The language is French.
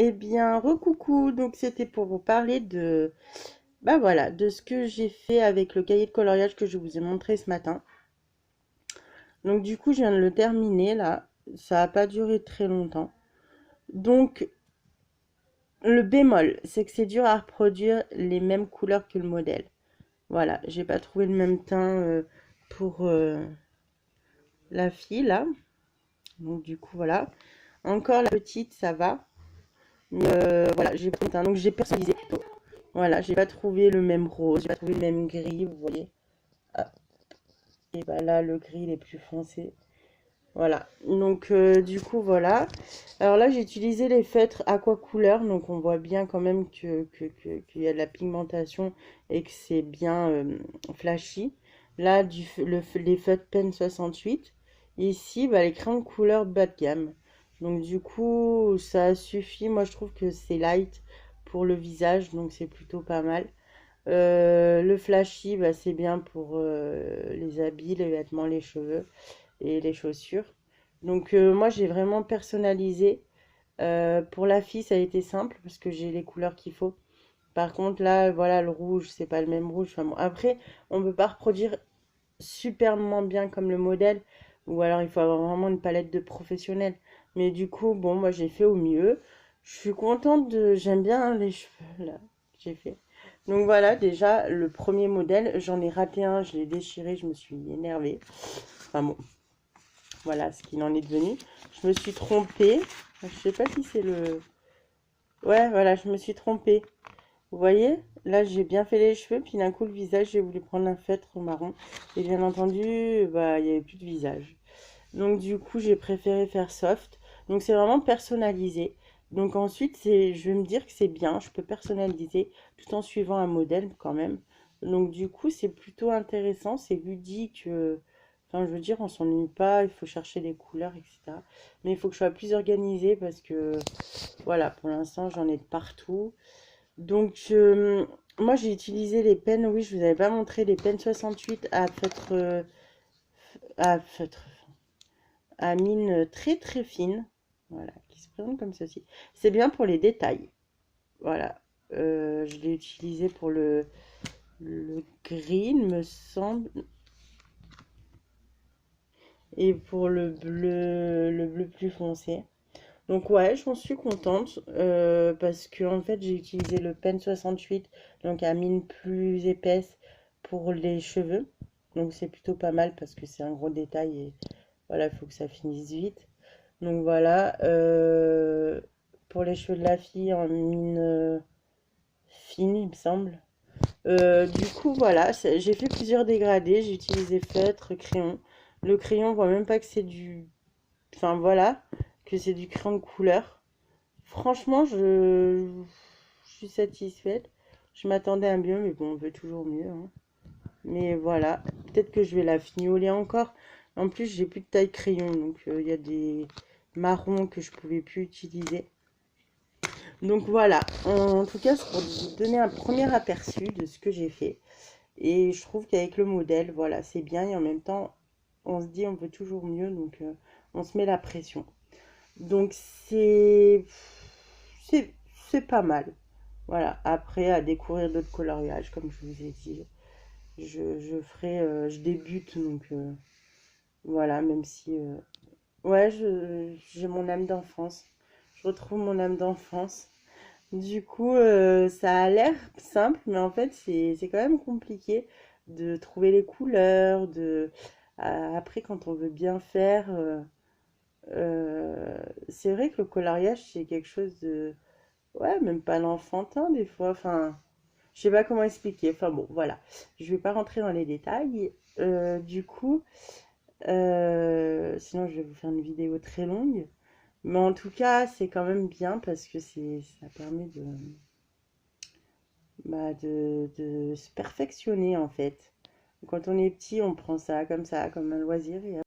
Eh bien, recoucou. Donc, c'était pour vous parler de, bah voilà, de ce que j'ai fait avec le cahier de coloriage que je vous ai montré ce matin. Donc, du coup, je viens de le terminer là. Ça n'a pas duré très longtemps. Donc, le bémol, c'est que c'est dur à reproduire les mêmes couleurs que le modèle. Voilà, j'ai pas trouvé le même teint pour la fille là. Donc, du coup, voilà. Encore la petite, ça va. Mais voilà, j'ai pas le teint. Donc, j'ai personnalisé plutôt. Voilà, j'ai pas trouvé le même rose, j'ai pas trouvé le même gris, vous voyez. Ah, et bah là, le gris, il est plus foncé. Voilà, donc du coup, voilà. Alors là, j'ai utilisé les feutres aqua couleur, donc on voit bien quand même qu'il y a de la pigmentation et que c'est bien flashy. Là, les feutres Pen 68. Ici, bah, les crayons de couleur bas de gamme. Donc du coup, ça suffit. Moi, je trouve que c'est light pour le visage, donc c'est plutôt pas mal. Le flashy, bah, c'est bien pour les habits, les vêtements, les cheveux et les chaussures. Donc moi j'ai vraiment personnalisé. Pour la fille ça a été simple parce que j'ai les couleurs qu'il faut. Par contre là voilà le rouge c'est pas le même rouge. Enfin, bon. Après on peut pas reproduire superment bien comme le modèle ou alors il faut avoir vraiment une palette de professionnels. Mais du coup bon moi j'ai fait au mieux. Je suis contente de... J'aime bien les cheveux là que j'ai fait. Donc voilà déjà le premier modèle. J'en ai raté un, je l'ai déchiré, je me suis énervée. Enfin bon, voilà ce qu'il en est devenu. Je me suis trompée. Je sais pas si c'est le... Ouais, voilà, je me suis trompée. Vous voyez? Là, j'ai bien fait les cheveux, puis d'un coup, le visage, j'ai voulu prendre un feutre marron. Et bien entendu, bah, il n'y avait plus de visage. Donc, du coup, j'ai préféré faire soft. Donc, c'est vraiment personnalisé. Donc, ensuite, je vais me dire que c'est bien. Je peux personnaliser tout en suivant un modèle quand même. Donc, du coup, c'est plutôt intéressant. C'est ludique. Enfin, je veux dire, on s'ennuie pas. Il faut chercher des couleurs, etc. Mais il faut que je sois plus organisée parce que, voilà, pour l'instant, j'en ai de partout. Donc, moi, j'ai utilisé les pennes. Oui, je vous avais pas montré les pennes 68 à feutre, à feutre, à mine très très fine. Voilà, qui se présente comme ceci. C'est bien pour les détails. Voilà. Je l'ai utilisé pour le gris, il me semble. Et pour le bleu plus foncé. Donc ouais, j'en suis contente parce que en fait j'ai utilisé le Pen 68, donc à mine plus épaisse pour les cheveux. Donc c'est plutôt pas mal parce que c'est un gros détail et voilà, il faut que ça finisse vite. Donc voilà, pour les cheveux de la fille en mine fine, il me semble. Du coup voilà, j'ai fait plusieurs dégradés, j'ai utilisé feutre, crayon. Le crayon, on voit même pas que c'est du... Enfin voilà, que c'est du crayon de couleur. Franchement, je suis satisfaite. Je m'attendais à mieux, mais bon, on veut toujours mieux, hein. Mais voilà, peut-être que je vais la fignoler encore. En plus, j'ai plus de taille crayon, donc il y a des marrons que je pouvais plus utiliser. Donc voilà, en tout cas, c'est pour vous donner un premier aperçu de ce que j'ai fait. Et je trouve qu'avec le modèle, voilà, c'est bien. Et en même temps, on se dit on veut toujours mieux, donc on se met la pression. Donc c'est c'est pas mal. Voilà. Après, à découvrir d'autres coloriages, comme je vous ai dit, je ferai, je débute, donc voilà, même si, ouais, j'ai mon âme d'enfance. Je retrouve mon âme d'enfance. Du coup, ça a l'air simple, mais en fait, c'est quand même compliqué de trouver les couleurs, après, quand on veut bien faire, c'est vrai que le coloriage, c'est quelque chose de, ouais, même pas l'enfantin des fois, enfin, je sais pas comment expliquer, enfin bon, voilà, je vais pas rentrer dans les détails. Du coup, sinon je vais vous faire une vidéo très longue, mais en tout cas, c'est quand même bien parce que ça permet de se perfectionner en fait. Quand on est petit, on prend ça, comme un loisir, et